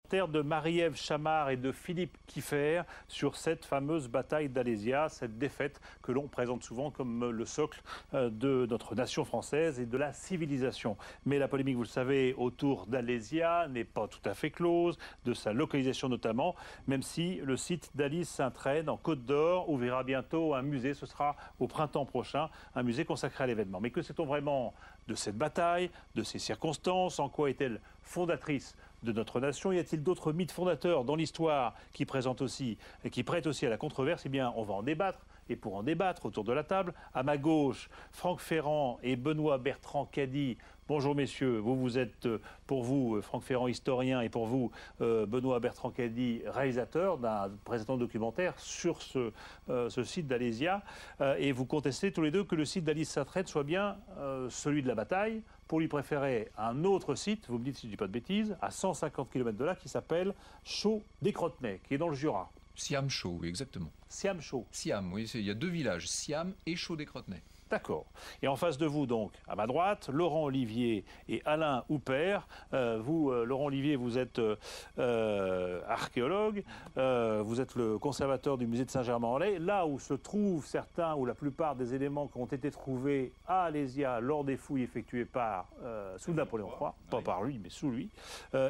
De Marie-Ève Chamard et de Philippe Kieffer sur cette fameuse bataille d'Alésia, cette défaite que l'on présente souvent comme le socle de notre nation française et de la civilisation. Mais la polémique, vous le savez, autour d'Alésia n'est pas tout à fait close, de sa localisation notamment, même si le site d'Alice Saint-Traine en Côte d'Or ouvrira bientôt un musée, ce sera au printemps prochain, un musée consacré à l'événement. Mais que sait-on vraiment de cette bataille, de ses circonstances, en quoi est-elle fondatrice de notre nation? Y a-t-il d'autres mythes fondateurs dans l'histoire qui prêtent aussi à la controverse? Eh bien, on va en débattre. Et pour en débattre autour de la table, à ma gauche, Franck Ferrand et Benoît Bertrand Cady. Bonjour messieurs, vous êtes, pour vous, Franck Ferrand, historien, et pour vous, Benoît Bertrand Cady, réalisateur d'un précédent documentaire sur ce site d'Alésia. Et vous contestez tous les deux que le site d'Alice Saint-Traine soit bien celui de la bataille, pour lui préférer un autre site, vous me dites si je ne dis pas de bêtises, à 150 km de là, qui s'appelle Chaux-des-Crotenay, qui est dans le Jura. Siam-Chaux, oui, exactement. Siam-Chaux. Siam, oui, il y a deux villages, Siam et Chaux-des-Crotenay. D'accord. Et en face de vous, donc, à ma droite, Laurent Olivier et Alain Houpert. Vous, Laurent Olivier, vous êtes archéologue, vous êtes le conservateur du musée de Saint-Germain-en-Laye, là où se trouvent certains ou la plupart des éléments qui ont été trouvés à Alésia lors des fouilles effectuées par sous Napoléon III, pas par lui, mais sous lui.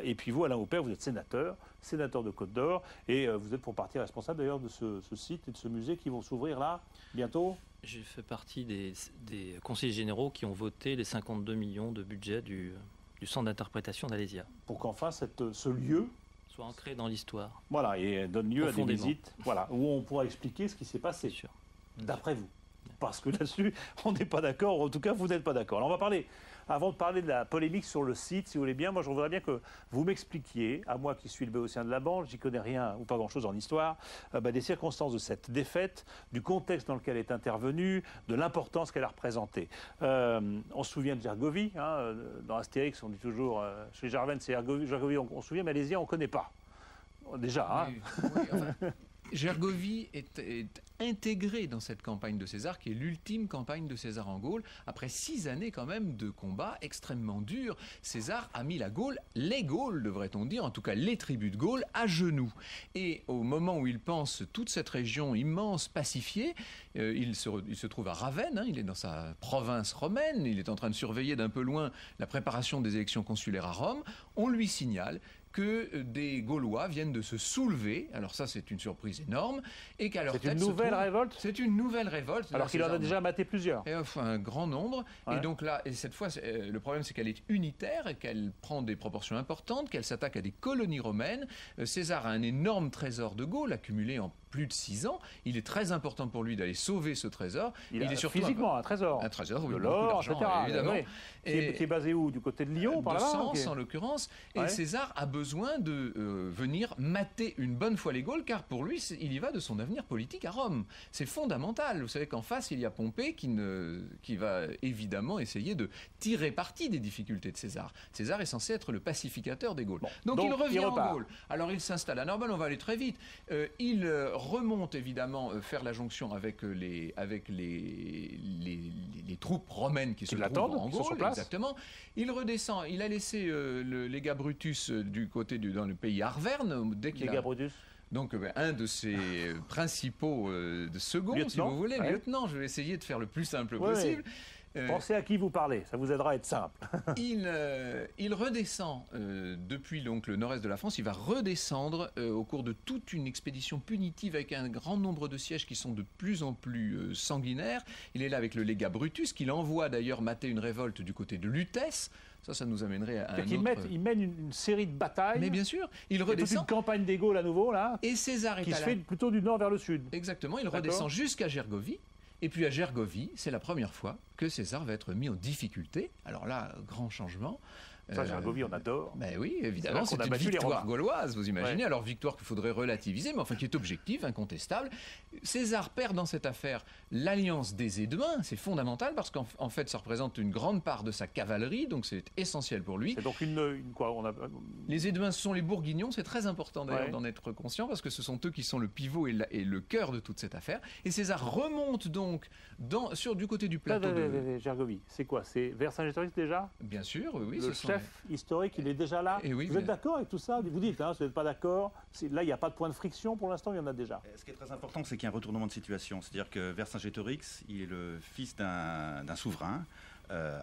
Et puis vous, Alain Houpert, vous êtes sénateur de Côte d'Or, et vous êtes pour partie responsable d'ailleurs de ce site et de ce musée qui vont s'ouvrir là, bientôt. J'ai fait partie des conseillers généraux qui ont voté les 52 millions de budget du centre d'interprétation d'Alésia. Pour qu'enfin ce lieu soit ancré dans l'histoire. Voilà, et donne lieu à des visites, voilà, où on pourra expliquer ce qui s'est passé, d'après vous. Parce que là-dessus, on n'est pas d'accord, ou en tout cas, vous n'êtes pas d'accord. Alors on va parler, avant de parler de la polémique sur le site, si vous voulez bien, moi je voudrais bien que vous m'expliquiez, à moi qui suis le béotien de la bande, j'y connais rien ou pas grand-chose en histoire, des circonstances de cette défaite, du contexte dans lequel elle est intervenue, de l'importance qu'elle a représentée. On se souvient de Gergovie, hein, dans Astérix, on dit toujours, chez Gervaise, c'est Gergovie, on se souvient, mais Alésia, on ne connaît pas. Déjà, oui, hein. Oui, enfin, Gergovie est intégré dans cette campagne de César, qui est l'ultime campagne de César en Gaule. Après 6 années quand même de combats extrêmement durs, César a mis la Gaule, les Gaules devrait-on dire, en tout cas les tribus de Gaule, à genoux. Et au moment où il pense toute cette région immense pacifiée, il se trouve à Ravenne, hein, il est dans sa province romaine, il est en train de surveiller d'un peu loin la préparation des élections consulaires à Rome. On lui signale que des Gaulois viennent de se soulever, alors ça c'est une surprise énorme, et qu'à leur tête c'est une nouvelle révolte. C'est une nouvelle révolte. Alors qu'il en a déjà maté plusieurs. Et enfin, un grand nombre. Ouais. Et donc là, et cette fois, le problème c'est qu'elle est unitaire et qu'elle prend des proportions importantes, qu'elle s'attaque à des colonies romaines. César a un énorme trésor de Gaule accumulé en plus de 6 ans. Il est très important pour lui d'aller sauver ce trésor. Il est surtout physiquement un trésor. Un trésor, oui, de l'or, etc. Évidemment. Oui. Qui est basé où? Du côté de Lyon, par là-bas? De Sens, okay. En l'occurrence. Et César a besoin de venir mater une bonne fois les Gaules, car pour lui, il y va de son avenir politique à Rome. C'est fondamental. Vous savez qu'en face, il y a Pompée qui va évidemment essayer de tirer parti des difficultés de César. César est censé être le pacificateur des Gaules. Bon. Donc il revient en Gaule. Alors il s'installe à Narbonne, on va aller très vite. Il remonte évidemment faire la jonction avec les troupes romaines qui se trouvent en Gaule. Exactement. Il redescend, il a laissé le légat Brutus dans le pays Arverne. Légat Brutus. Donc un de ses principaux seconds, lieutenant, si vous voulez, lieutenant, je vais essayer de faire le plus simple possible. Pensez à qui vous parlez, ça vous aidera à être simple. Il redescend depuis donc, le nord-est de la France, il va redescendre au cours de toute une expédition punitive avec un grand nombre de sièges qui sont de plus en plus sanguinaires. Il est là avec le légat Brutus, qu'il envoie d'ailleurs mater une révolte du côté de Lutèce. Ça nous amènerait à un autre... Il mène une série de batailles. Mais bien sûr, il redescend. Il y a toute une campagne des Gaules à nouveau, là. Et César est qui se fait plutôt du nord vers le sud. Exactement, il redescend jusqu'à Gergovie. Et puis à Gergovie, c'est la première fois que César va être mis en difficulté. Alors là, grand changement. Ça, Gergovie, on adore. Ben oui, évidemment, c'est une victoire gauloise, vous imaginez. Alors, victoire qu'il faudrait relativiser, mais enfin qui est objective, incontestable. César perd dans cette affaire l'alliance des Édouins. C'est fondamental parce qu'en fait, ça représente une grande part de sa cavalerie, donc c'est essentiel pour lui. C'est donc quoi Les Édouins, ce sont les Bourguignons. C'est très important d'ailleurs d'en être conscient parce que ce sont eux qui sont le pivot et le cœur de toute cette affaire. Et César remonte donc du côté du plateau de Gergovie. C'est quoi? C'est vers Saint-Gétorix déjà? Bien sûr, oui. Le chef chef historique, il est déjà là. Et oui, vous êtes d'accord avec tout ça? Vous dites, hein, si vous n'êtes pas d'accord, là, il n'y a pas de point de friction pour l'instant, il y en a déjà. Ce qui est très important, c'est qu'il y a un retournement de situation. C'est-à-dire que Vercingétorix, il est le fils d'un souverain,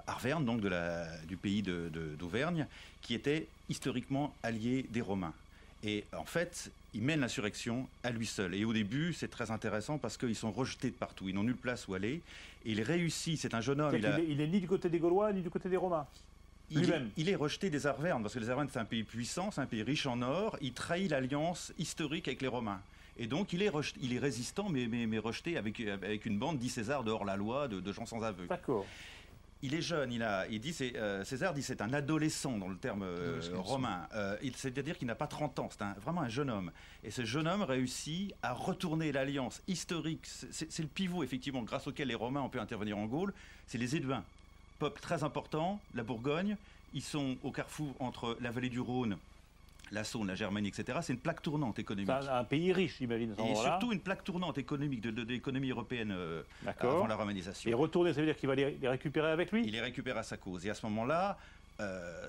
Arverne, donc du pays d'Auvergne, qui était historiquement allié des Romains. Et en fait, il mène l'insurrection à lui seul. Et au début, c'est très intéressant parce qu'ils sont rejetés de partout. Ils n'ont nulle place où aller. Et il réussit. C'est un jeune homme. Il est ni du côté des Gaulois, ni du côté des Romains. Il est rejeté des Arvernes parce que les Arvernes, c'est un pays puissant, c'est un pays riche en or. Il trahit l'alliance historique avec les Romains. Et donc, il est résistant, mais rejeté avec une bande, dit César, de hors-la-loi, de gens sans aveu. D'accord. Il est jeune, César dit c'est un adolescent dans le terme romain. C'est-à-dire qu'il n'a pas 30 ans, c'est vraiment un jeune homme. Et ce jeune homme réussit à retourner l'alliance historique. C'est le pivot, effectivement, grâce auquel les Romains ont pu intervenir en Gaule. C'est les Éduins, peuple très important, la Bourgogne. Ils sont au carrefour entre la vallée du Rhône, la Saône, la Germanie, etc. C'est une plaque tournante économique. C'est un pays riche, j'imagine. Et surtout une plaque tournante économique de l'économie européenne avant la romanisation. Et retourner, ça veut dire qu'il va les récupérer avec lui? Il les récupère à sa cause. Et à ce moment-là,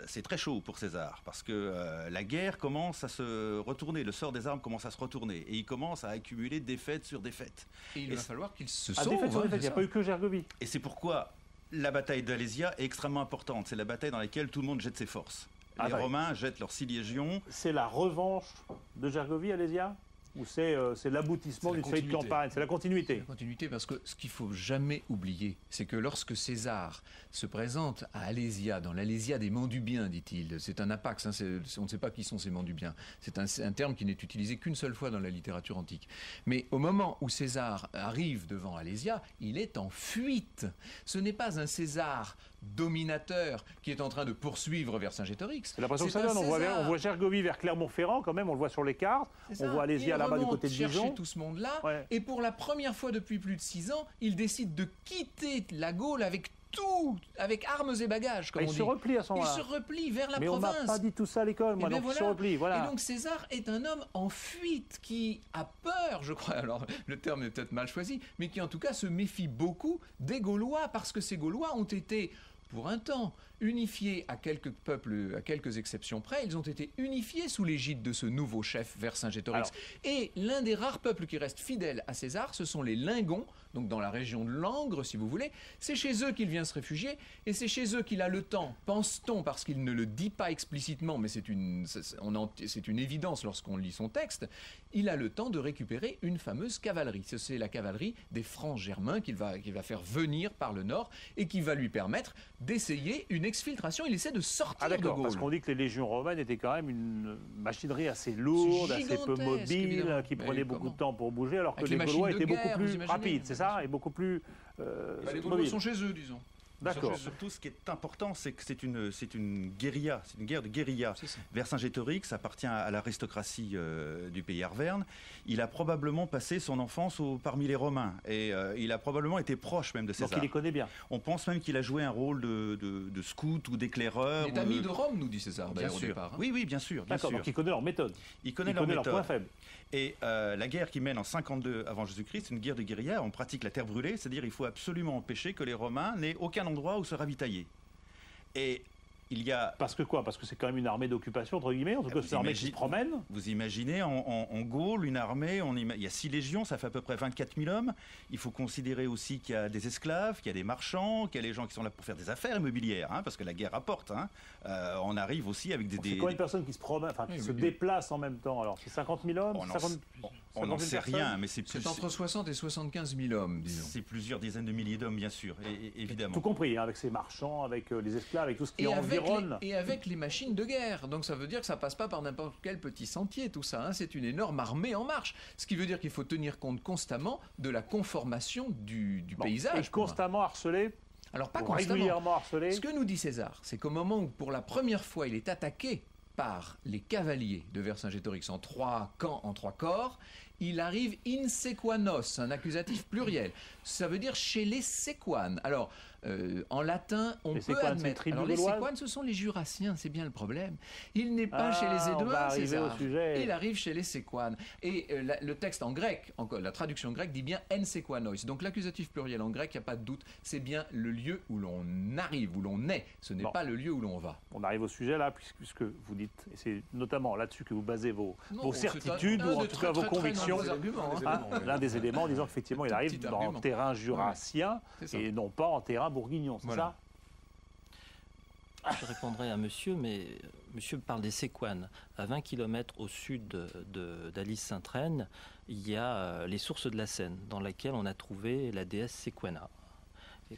c'est très chaud pour César, parce que la guerre commence à se retourner, le sort des armes commence à se retourner, et il commence à accumuler défaite sur défaite. Et il va falloir qu'il se sauve. Défaite sur défaite, il n'y a pas eu que Gergovie. Et c'est pourquoi la bataille d'Alésia est extrêmement importante. C'est la bataille dans laquelle tout le monde jette ses forces. Les Romains jettent leurs 6 légions. C'est la revanche de Gergovie, Alésia? Ou c'est l'aboutissement d'une série de campagnes? C'est la continuité. C'est la continuité, parce que ce qu'il ne faut jamais oublier, c'est que lorsque César se présente à Alésia, dans l'Alésia des Mandubiens, dit-il, c'est un apax, hein, on ne sait pas qui sont ces Mandubiens, c'est un terme qui n'est utilisé qu'une seule fois dans la littérature antique. Mais au moment où César arrive devant Alésia, il est en fuite. Ce n'est pas un César dominateur qui est en train de poursuivre Vercingétorix. C'est l'impression que ça donne. On voit Gergovie vers Clermont-Ferrand, quand même, on le voit sur les cartes. On voit Alésia là-bas du côté de Dijon. Chercher tout ce monde-là. Ouais. Et pour la première fois depuis plus de 6 ans, il décide de quitter la Gaule avec tout, avec armes et bagages, comme on dit. Il se replie à ce moment-là. Il se replie vers la province. Mais on m'a pas dit tout ça à l'école, moi, donc il se replie, voilà. Et donc César est un homme en fuite qui a peur, je crois, alors le terme est peut-être mal choisi, mais qui en tout cas se méfie beaucoup des Gaulois, parce que ces Gaulois ont été, pour un temps, unifiés à quelques peuples, à quelques exceptions près, ils ont été unifiés sous l'égide de ce nouveau chef Vercingétorix. Et l'un des rares peuples qui restent fidèles à César, ce sont les Lingons, donc dans la région de Langres, si vous voulez. C'est chez eux qu'il vient se réfugier, et c'est chez eux qu'il a le temps, pense-t-on, parce qu'il ne le dit pas explicitement, mais c'est une évidence lorsqu'on lit son texte, il a le temps de récupérer une fameuse cavalerie. C'est la cavalerie des Francs germains qu'il va faire venir par le nord, et qui va lui permettre d'essayer une exfiltration. Il essaie de sortir de Gaule. Parce qu'on dit que les légions romaines étaient quand même une machinerie assez lourde, assez peu mobile, qui prenait beaucoup de temps pour bouger, alors que les Gaulois étaient beaucoup plus rapides, c'est ça, et beaucoup plus les Gaulois sont chez eux, disons. D'accord. Surtout, ce qui est important, c'est que c'est une guérilla, c'est une guerre de guérilla. Vercingétorix appartient à l'aristocratie du pays Arverne. Il a probablement passé son enfance parmi les Romains, et il a probablement été proche même de César. Donc il les connaît bien. On pense même qu'il a joué un rôle de scout ou d'éclaireur. Il est ami de Rome, nous dit César, d'ailleurs, au départ. Oui, bien sûr. D'accord, donc il connaît leur méthode. Il connaît leur point faible. Et la guerre qu'il mène en 52 avant Jésus-Christ, c'est une guerre de guérilla. On pratique la terre brûlée, c'est-à-dire il faut absolument empêcher que les Romains n'aient aucun endroit où se ravitailler. Et il y a... Parce que quoi? Parce que c'est quand même une armée d'occupation, entre guillemets, en tout cas c'est une armée qui se promène. Vous imaginez, en Gaule, une armée, il y a 6 légions, ça fait à peu près 24 000 hommes. Il faut considérer aussi qu'il y a des esclaves, qu'il y a des marchands, qu'il y a les gens qui sont là pour faire des affaires immobilières, hein, parce que la guerre rapporte. Hein. On arrive aussi avec des... C'est combien de personnes qui se promènent, enfin qui se déplacent en même temps? Alors c'est 50 000 hommes? On n'en sait rien, mais c'est entre 60 et 75 000 hommes, disons. C'est plusieurs dizaines de milliers d'hommes, bien sûr, évidemment. Tout compris, hein, avec ces marchands, avec les esclaves, avec tout ce qui environne. Et avec les machines de guerre. Donc ça veut dire que ça passe pas par n'importe quel petit sentier, tout ça. Hein. C'est une énorme armée en marche. Ce qui veut dire qu'il faut tenir compte constamment de la conformation du paysage. Et constamment harcelé? Alors pas constamment. Régulièrement harcelé. Ce que nous dit César, c'est qu'au moment où pour la première fois il est attaqué par les cavaliers de Vercingétorix en 3 camps, en 3 corps, il arrive in sequanos, un accusatif pluriel. Ça veut dire chez les séquanes. Alors, en latin, on peut admettre. Alors, les séquanes, ce sont les Jurassiens, c'est bien le problème. Il n'est pas chez les Édouins, César. Il arrive chez les séquanes. Et le texte en grec, la traduction grecque dit bien en sequanos. Donc, l'accusatif pluriel en grec, il n'y a pas de doute, c'est bien le lieu où l'on arrive, où l'on est. Ce n'est pas le lieu où l'on va. On arrive au sujet là, puisque vous dites, et c'est notamment là-dessus que vous basez vos certitudes, ou en tout cas vos convictions. L'un des éléments en disant qu'effectivement, il arrive dans le terrain jurassien et non pas en terrain bourguignon, c'est ça? Je répondrai à monsieur, mais monsieur parle des séquanes. À 20 km au sud d'Alys-Sainte-Reine, il y a les sources de la Seine, dans laquelle on a trouvé la déesse Sequana,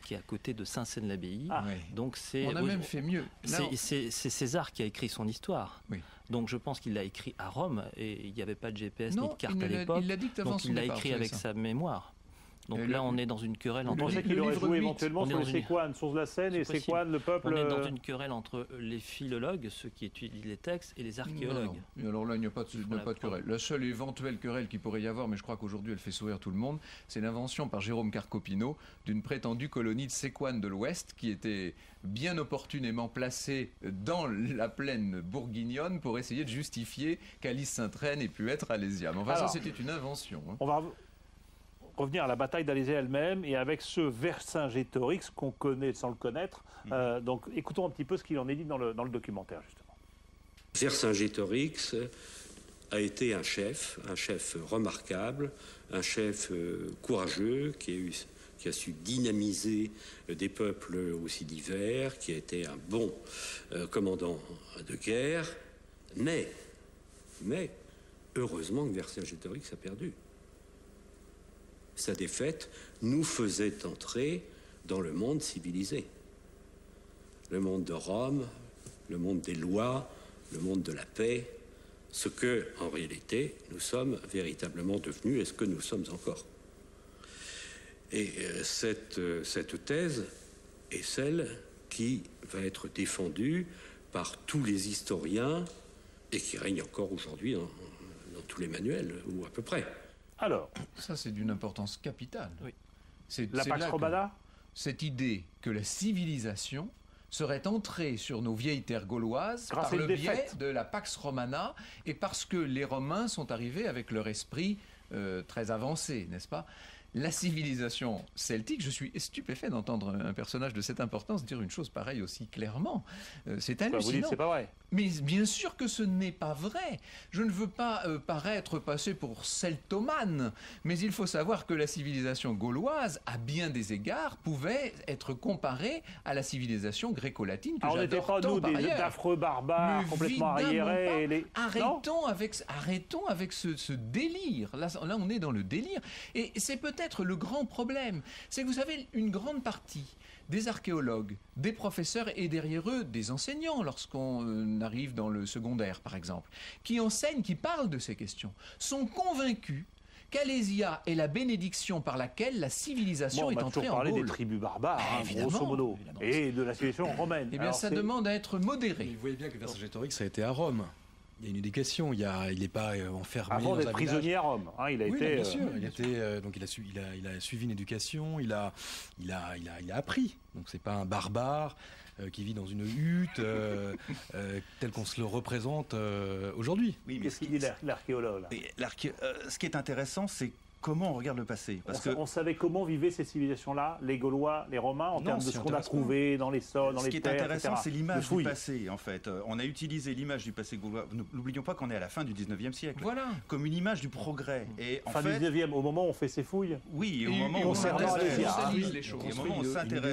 qui est à côté de Saint-Seine-l'Abbaye. Donc on a même fait mieux. C'est César qui a écrit son histoire. Oui. Donc je pense qu'il l'a écrit à Rome, et il n'y avait pas de GPS ni de carte à l'époque. Donc il l'a écrit avec sa mémoire. Donc là, on est dans une querelle entre... On pensait qu'il aurait joué éventuellement sur les séquanes, source de la Seine, et séquanes, le peuple... On est dans une querelle entre les philologues, ceux qui étudient les textes, et les archéologues. Non. Alors là, il n'y a pas de querelle. La seule éventuelle querelle qu'il pourrait y avoir, mais je crois qu'aujourd'hui elle fait sourire tout le monde, c'est l'invention par Jérôme Carcopino d'une prétendue colonie de séquanes de l'Ouest qui était bien opportunément placée dans la plaine bourguignonne pour essayer de justifier qu'Alys-Sainte-Reine ait pu être alésia. Mais enfin, alors, ça, c'était une invention. On va revenir à la bataille d'Alésia elle-même et avec ce Vercingétorix qu'on connaît sans le connaître. Donc écoutons un petit peu ce qu'il en est dit dans le documentaire, justement. Vercingétorix a été un chef remarquable, un chef courageux qui a su dynamiser des peuples aussi divers, qui a été un bon commandant de guerre, mais heureusement que Vercingétorix a perdu. Sa défaite nous faisait entrer dans le monde civilisé. Le monde de Rome, le monde des lois, le monde de la paix, ce que, en réalité, nous sommes véritablement devenus et ce que nous sommes encore. Et cette thèse est celle qui va être défendue par tous les historiens et qui règne encore aujourd'hui dans tous les manuels, ou à peu près. Alors, ça c'est d'une importance capitale. Oui. La Pax Romana ? Cette idée que la civilisation serait entrée sur nos vieilles terres gauloises par le biais de la Pax Romana et parce que les Romains sont arrivés avec leur esprit très avancé, n'est-ce pas ? La civilisation celtique, je suis stupéfait d'entendre un personnage de cette importance dire une chose pareille aussi clairement. C'est hallucinant. Vous dites c'est pas vrai. Mais bien sûr que ce n'est pas vrai. Je ne veux pas paraître passer pour celtomane, mais il faut savoir que la civilisation gauloise, à bien des égards, pouvait être comparée à la civilisation gréco-latine que j'adore tant par ailleurs. On n'était pas, nous, des affreux barbares complètement arriérés. Arrêtons avec ce délire. Là, on est dans le délire. Et c'est peut-être le grand problème. C'est que vous savez, une grande partie des archéologues, des professeurs et derrière eux des enseignants lorsqu'on arrive dans le secondaire par exemple, qui enseignent, qui parlent de ces questions, sont convaincus qu'Alésia est la bénédiction par laquelle la civilisation est entrée en Gaule. On a toujours parlé des tribus barbares, grosso modo, et de la civilisation romaine. Eh bien, ça demande à être modéré. Mais vous voyez bien que Vercingétorix a été à Rome. Il y a une éducation, il n'est pas enfermé. Avant d'être prisonnier à Rome, il a été. Bien sûr, donc il a suivi une éducation, il a appris. Donc c'est pas un barbare qui vit dans une hutte tel qu'on se le représente aujourd'hui. Oui, qu'est-ce qu'il dit l'archéologue là ? Ce qui est intéressant, c'est comment on regarde le passé. On savait comment vivaient ces civilisations-là, les Gaulois, les Romains, en termes de ce qu'on a trouvé dans les sols, dans les terres, Ce qui est intéressant, etc. c'est l'image du passé, en fait. On a utilisé l'image du passé gaulois. N'oublions pas qu'on est à la fin du 19e siècle. Voilà. Comme une image du progrès. Et fin du 19e, au moment où on fait ses fouilles. Oui, au moment où on s'intéresse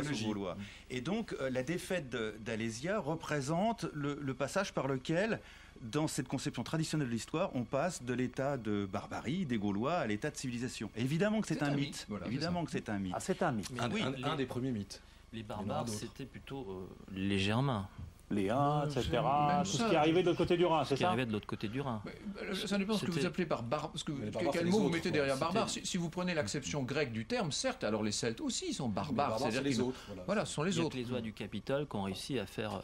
aux Gaulois. Et donc, la défaite d'Alésia représente le passage par lequel, dans cette conception traditionnelle de l'histoire, on passe de l'état de barbarie des Gaulois à l'état de civilisation. Évidemment que c'est un mythe. Voilà, évidemment que c'est un mythe. Ah, c'est un mythe. Un des premiers mythes. Les barbares, c'était plutôt les Germains. Les Huns, etc. Tout ce qui arrivait de l'autre côté du Rhin, c'est ça ? Ce qui arrivait de l'autre côté du Rhin. Ça dépend de ce que vous appelez par barbare. Quel mot vous mettez derrière barbare ? Si vous prenez l'acception grecque du terme, certes, alors les Celtes aussi sont barbares. C'est les autres. Voilà, ce sont les autres. Les oies du Capitole qui ont réussi à faire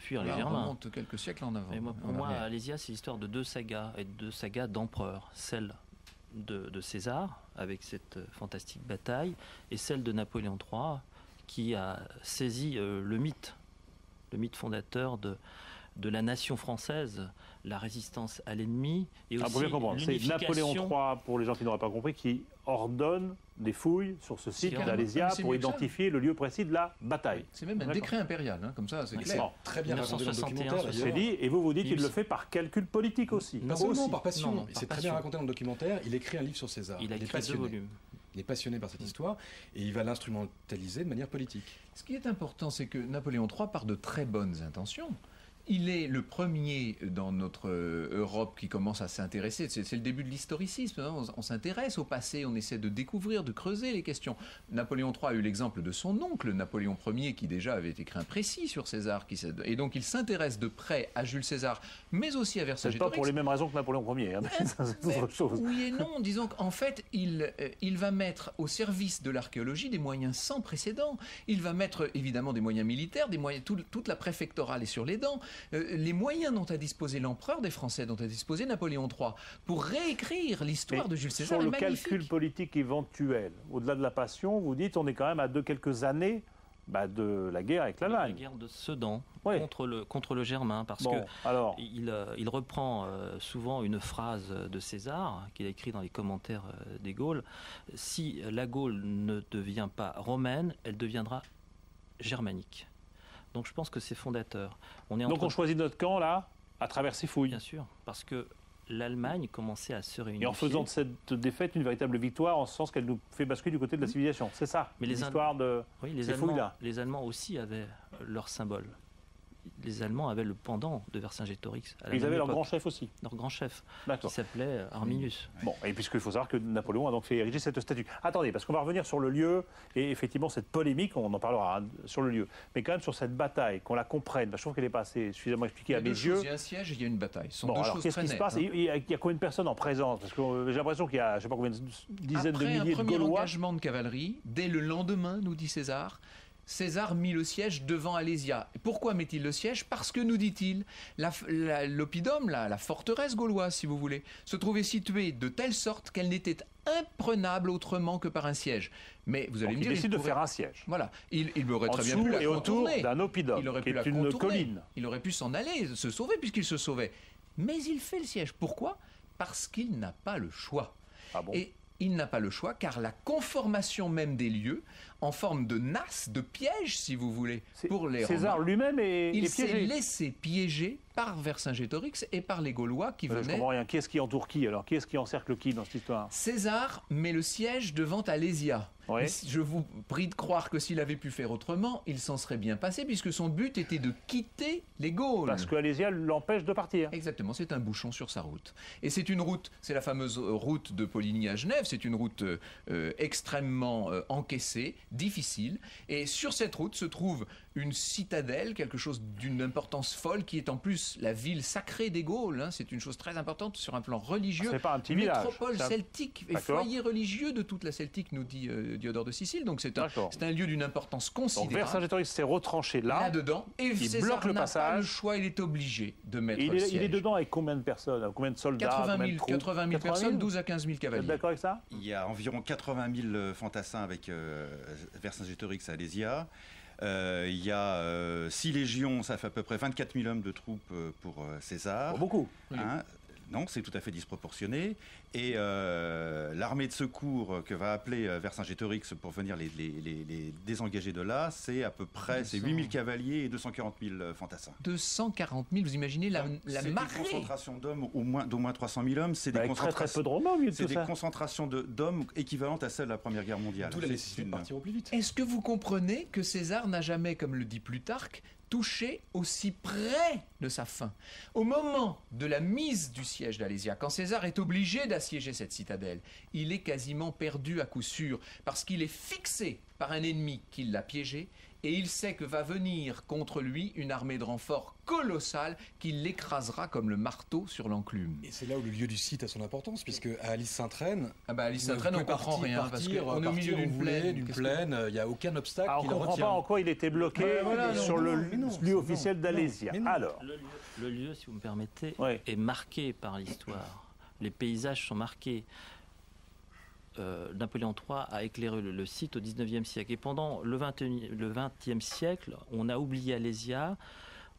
fuir les Là, on Germains. remonte quelques siècles en avant. Mais pour en moi, arrière. Alésia, c'est l'histoire de deux sagas, et de deux sagas d'empereurs. Celle de César, avec cette fantastique bataille, et celle de Napoléon III, qui a saisi le mythe fondateur de la nation française, la résistance à l'ennemi, et aussi pour bien comprendre, c'est Napoléon III, pour les gens qui n'auraient pas compris, qui ordonne des fouilles sur ce site C'est d'Alésia c'est pour mieux que ça. identifier le lieu précis de la bataille. C'est même un D'accord. décret impérial, hein, comme ça, c'est C'est clair. très bien raconté dans le 1961, documentaire. C'est d'ailleurs. dit, et vous dites Il qu'il le aussi. fait par calcul politique aussi. Non. Pas seulement Aussi. par passion, Non, c'est par très bien passion. raconté dans le documentaire. Il écrit un livre sur César. Il a est écrit 2 passionné. volumes. Il est passionné par cette histoire et il va l'instrumentaliser de manière politique. Ce qui est important, c'est que Napoléon III part de très bonnes intentions. Il est le premier dans notre Europe qui commence à s'intéresser. C'est le début de l'historicisme. Hein. On s'intéresse au passé, on essaie de découvrir, de creuser les questions. Napoléon III a eu l'exemple de son oncle, Napoléon Ier, qui déjà avait écrit un précis sur César. Et donc il s'intéresse de près à Jules César, mais aussi à C'est pas Vercingétorix. pour les mêmes raisons que Napoléon Ier, hein, mais ça, c'est autre chose. Oui et non, disons qu'en fait, il va mettre au service de l'archéologie des moyens sans précédent. Il va mettre évidemment des moyens militaires, des moyens, toute la préfectorale est sur les dents. Les moyens dont a disposé l'empereur des Français, dont a disposé Napoléon III, pour réécrire l'histoire Mais de Jules César sur est le magnifique. calcul politique éventuel, au-delà de la passion, vous dites on est quand même à quelques années de la guerre avec La l'Allemagne. guerre de Sedan Oui. contre le Germain, parce Bon, alors, il reprend souvent une phrase de César qu'il a écrit dans les commentaires des Gaules. Si la Gaule ne devient pas romaine, elle deviendra germanique. Donc je pense que c'est fondateur. donc on choisit notre camp là, à travers ces fouilles. Bien sûr, parce que l'Allemagne commençait à se réunir. Et en faisant de cette défaite une véritable victoire, en ce sens qu'elle nous fait basculer du côté de la civilisation. C'est ça, Mais les l'histoire de Oui, les ces Allemands, fouilles-là. les Allemands aussi avaient leur symbole. Les Allemands avaient le pendant de Vercingétorix. À la Ils même avaient leur époque. grand chef aussi. Leur grand chef, qui D'accord. s'appelait Arminius. Bon, et puisqu'il faut savoir que Napoléon a donc fait ériger cette statue. Attendez, parce qu'on va revenir sur le lieu, et effectivement cette polémique, on en parlera sur le lieu, mais quand même sur cette bataille, qu'on la comprenne, je trouve qu'elle n'est pas assez suffisamment expliquée Il y à a mes deux choses, yeux. il y a un siège et il y a une bataille. Ce sont Bon, deux alors choses qu'est-ce très qui se nettes, passe hein. il y a combien de personnes en présence? Parce que j'ai l'impression qu'il y a, je ne sais pas combien, dizaines Après de milliers un de premier Gaulois. engagement de cavalerie, dès le lendemain, nous dit César, César mit le siège devant Alésia. Et pourquoi met-il le siège? Parce que, nous dit-il, l'oppidum, la forteresse gauloise, si vous voulez, se trouvait située de telle sorte qu'elle n'était imprenable autrement que par un siège. Mais vous allez Donc me il dire... décide de pourrait- faire un siège. Voilà, il aurait En très bien dessous pu la et autour contourner. d'un oppidum, Il aurait qui pu la est une contourner. colline. Il aurait pu s'en aller, se sauver puisqu'il se sauvait. Mais il fait le siège. Pourquoi? Parce qu'il n'a pas le choix. Ah bon. Et il n'a pas le choix car la conformation même des lieux, en forme de nasse, de piège, si vous voulez, pour les César Romains, lui-même est il s'est piégé. laissé piéger par Vercingétorix et par les Gaulois qui Je venaient. comprends rien. Qui est-ce qui entoure qui alors? Qui est-ce qui encercle qui dans cette histoire? César met le siège devant Alésia. Ouais. Mais je vous prie de croire que s'il avait pu faire autrement, il s'en serait bien passé, puisque son but était de quitter les Gaules. Parce que Alésia l'empêche de partir. Exactement, c'est un bouchon sur sa route. Et c'est une route, c'est la fameuse route de Poligny à Genève, c'est une route extrêmement encaissée, difficile. Et sur cette route se trouve une citadelle, quelque chose d'une importance folle, qui est en plus la ville sacrée des Gaules. Hein. C'est une chose très importante sur un plan religieux. C'est pas un petit village. Métropole C'est un- celtique et D'accord. foyer religieux de toute la Celtique, nous dit Diodore de Sicile. Donc c'est D'accord. un lieu d'une importance Donc considérable. Vercingétorix s'est retranché là. Là-dedans. Et il César bloque le n'a pas passage. le choix, il est obligé de mettre Et le il est siège. dedans avec combien de personnes? Combien de soldats? 80 combien 000, de troupes 80 000 personnes, 12 à 15 000 Vous êtes cavaliers. d'accord avec ça? Il y a environ 80 000 fantassins avec Vercingétorix à Alésia. Il y a 6 légions, ça fait à peu près 24 000 hommes de troupes pour César. Bon, beaucoup. Hein, non, c'est tout à fait disproportionné. Et l'armée de secours que va appeler Vercingétorix pour venir les désengager de là, c'est à peu près 8 000 cavaliers et 240 000 fantassins. 240 000, vous imaginez la C'est une marée. concentration d'hommes d'au moins 300 000 hommes. C'est des Avec très très concentrations. peu de Romains au milieu de C'est tout des ça. concentrations d'hommes équivalentes à celles de la Première Guerre mondiale. D'où la C'est nécessité de une- partir au plus vite. Est-ce que vous comprenez que César n'a jamais, comme le dit Plutarque, touché aussi près de sa fin? Au moment de la mise du siège d'Alésia, quand César est obligé d'assiéger cette citadelle, il est quasiment perdu à coup sûr, parce qu'il est fixé par un ennemi qui l'a piégé Et il sait que va venir contre lui une armée de renfort colossale qui l'écrasera comme le marteau sur l'enclume. Et c'est là où le lieu du site a son importance, puisque à Alice-Sainte-Reine, Alice Sainte-Reine, on comprend rien, parce qu'on est au milieu d'une plaine. Il n'y a aucun obstacle on qui ne le comprend retient. pas en quoi il était bloqué sur le lieu officiel d'Alésia. Alors, Le lieu, si vous me permettez, Oui. est marqué par l'histoire. Les paysages sont marqués. Napoléon III a éclairé le site au XIXe siècle. Et pendant le XXe siècle, on a oublié Alésia.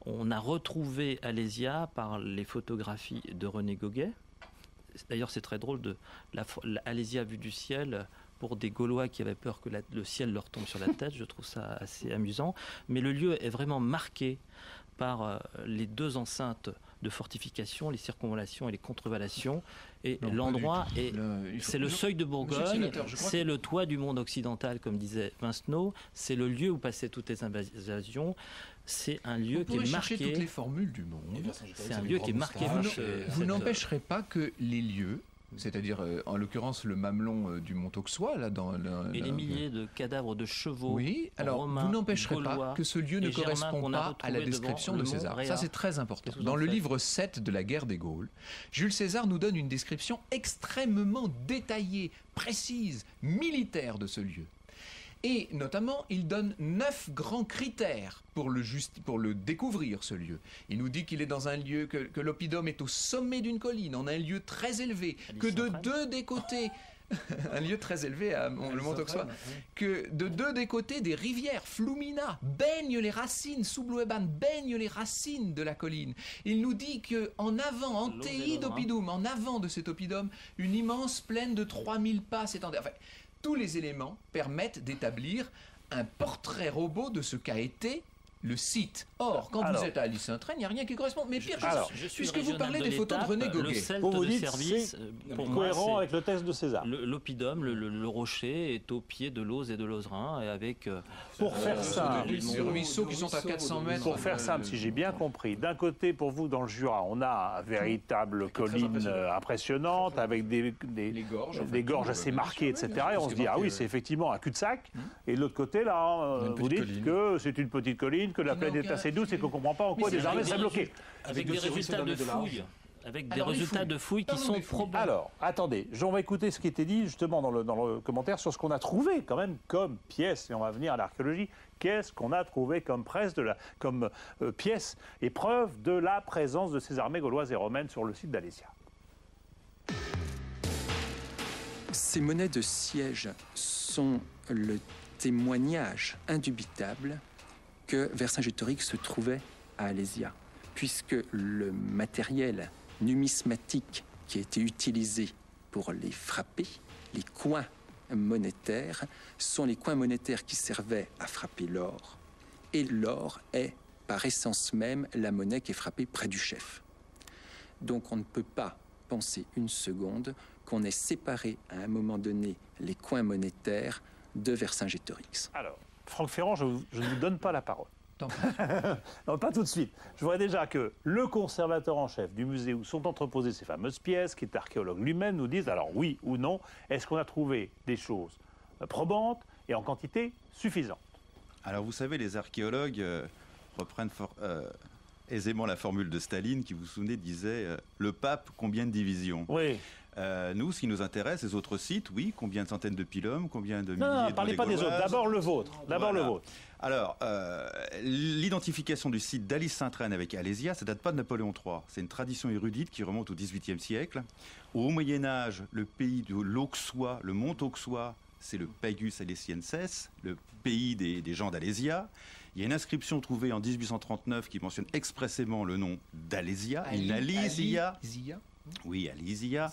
On a retrouvé Alésia par les photographies de René Goguet. D'ailleurs, c'est très drôle, Alésia vue du ciel, pour des Gaulois qui avaient peur que le ciel leur tombe sur la tête. Je trouve ça assez amusant. Mais le lieu est vraiment marqué par les deux enceintes de fortification, les circonvallations et les contrevallations. Et l'endroit, c'est le seuil de Bourgogne, c'est le toit du monde occidental, comme disait Vincenot, c'est le lieu où passaient toutes les invasions. C'est un lieu qui est marqué. Toutes les formules du monde. C'est un lieu qui est marqué. Vous n'empêcherez pas que les lieux, c'est-à-dire en l'occurrence le mamelon du Mont Auxois, là dans et les milliers de cadavres de chevaux. Oui, alors romains, vous n'empêcherez gaulois, pas que ce lieu ne correspond pas à la description de César. Ça, c'est très important. Dans le livre 7 de la guerre des Gaules, Jules César nous donne une description extrêmement détaillée, précise, militaire de ce lieu. Et notamment, il donne 9 grands critères pour le découvrir, ce lieu. Il nous dit qu'il est dans un lieu, que l'oppidum est au sommet d'une colline, en un lieu très élevé, que de deux des côtés... un lieu très élevé à le Mont Auxois, que de deux des côtés des rivières, Flumina, baignent les racines, Sublueban baignent les racines de la colline. Il nous dit qu'en avant, en Tei d'oppidum, en avant de cet oppidum, une immense plaine de 3000 pas s'étendait. Enfin, tous les éléments permettent d'établir un portrait robot de ce qu'a été le site. Or, quand vous êtes à Alice-Sainte-Reine, il n'y a rien qui correspond. Mais pire, puisque vous parlez des photos de René Goguet. vous dites c'est cohérent avec le texte de César. L'oppidum, le rocher, est au pied de l'Auze et de l'Ozerin, et avec... pour faire simple, des ruisseaux qui sont à 400 mètres. Pour faire simple, si j'ai bien compris, d'un côté, pour vous, dans le Jura, on a une véritable colline impressionnante, avec des gorges assez marquées, etc. Et on se dit, ah oui, c'est effectivement un cul-de-sac. Et de l'autre côté, là, vous dites que c'est une petite colline, que la plaine est assez douce et qu'on ne comprend pas en quoi des armées s'est bloquées. Avec des résultats de fouilles. Avec des résultats de fouilles qui sont probables. Alors, attendez, on va écouter ce qui était dit justement dans le commentaire sur ce qu'on a trouvé quand même comme pièce, et on va venir à l'archéologie. Qu'est-ce qu'on a trouvé comme pièce et preuve de la présence de ces armées gauloises et romaines sur le site d'Alésia? Ces monnaies de siège sont le témoignage indubitable que Vercingétorix se trouvait à Alésia, puisque le matériel numismatique qui a été utilisé pour les frapper, les coins monétaires, sont les coins monétaires qui servaient à frapper l'or. Et l'or est, par essence même, la monnaie qui est frappée près du chef. Donc on ne peut pas penser une seconde qu'on ait séparé à un moment donné les coins monétaires de Vercingétorix. Alors, Franck Ferrand, je ne vous donne pas la parole. Non, pas tout de suite. Je voudrais déjà que le conservateur en chef du musée où sont entreposées ces fameuses pièces, qui est archéologue lui-même, nous dise, alors oui ou non, est-ce qu'on a trouvé des choses probantes et en quantité suffisante? Alors vous savez, les archéologues reprennent aisément la formule de Staline qui, vous vous souvenez, disait le pape, combien de divisions? Oui. Nous, ce qui nous intéresse, les autres sites, oui, combien de centaines de pylômes, combien de milliers non, de parlez pas des autres, d'abord le vôtre. D'abord le vôtre. Alors, l'identification du site d'Alice-Sainte-Reine avec Alésia, ça date pas de Napoléon III. C'est une tradition érudite qui remonte au XVIIIe siècle. Au Moyen-Âge, le pays de l'Auxois, le mont Auxois, c'est le Pagus Alesienses, le pays des gens d'Alésia. Il y a une inscription trouvée en 1839 qui mentionne expressément le nom d'Alésia, Alésia. Oui, Alésia.